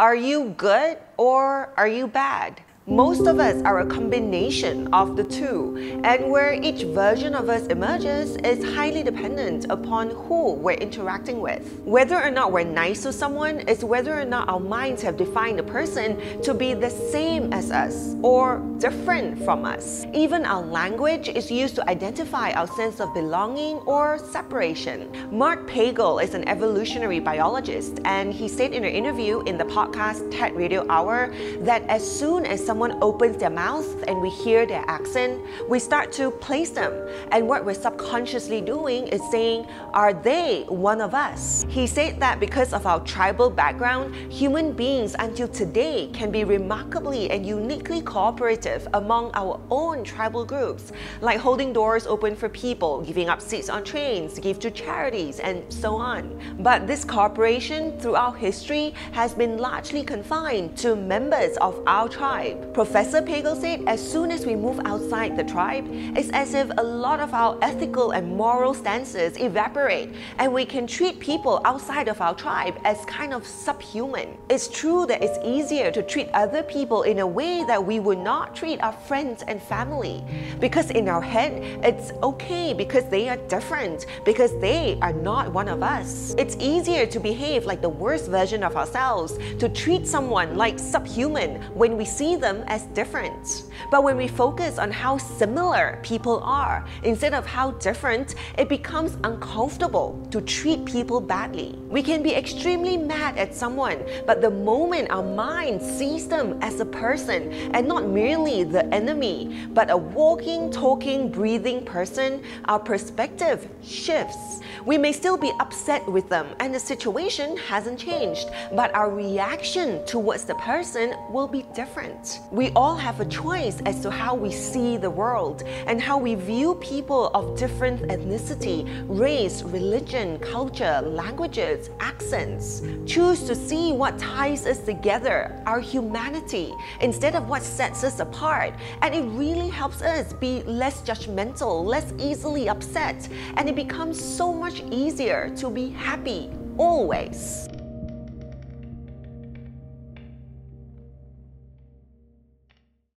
Are you good or are you bad? Most of us are a combination of the two, and where each version of us emerges is highly dependent upon who we're interacting with. Whether or not we're nice to someone is whether or not our minds have defined a person to be the same as us or different from us. Even our language is used to identify our sense of belonging or separation. Mark Pagel is an evolutionary biologist, and he said in an interview in the podcast TED Radio Hour that as soon as someone opens their mouth and we hear their accent, we start to place them. And what we're subconsciously doing is saying, are they one of us? He said that because of our tribal background, human beings until today can be remarkably and uniquely cooperative among our own tribal groups, like holding doors open for people, giving up seats on trains, give to charities, and so on. But this cooperation throughout history has been largely confined to members of our tribe. Professor Pagel said as soon as we move outside the tribe, it's as if a lot of our ethical and moral stances evaporate, and we can treat people outside of our tribe as kind of subhuman. It's true that it's easier to treat other people in a way that we would not treat our friends and family, because in our head, it's okay because they are different, because they are not one of us. It's easier to behave like the worst version of ourselves, to treat someone like subhuman when we see them as different. But when we focus on how similar people are instead of how different, it becomes uncomfortable to treat people badly. We can be extremely mad at someone, but the moment our mind sees them as a person and not merely the enemy, but a walking, talking, breathing person, our perspective shifts. We may still be upset with them and the situation hasn't changed, but our reaction towards the person will be different. We all have a choice as to how we see the world and how we view people of different ethnicity, race, religion, culture, languages, accents. Choose to see what ties us together, our humanity, instead of what sets us apart. And it really helps us be less judgmental, less easily upset, and it becomes so much easier to be happy always.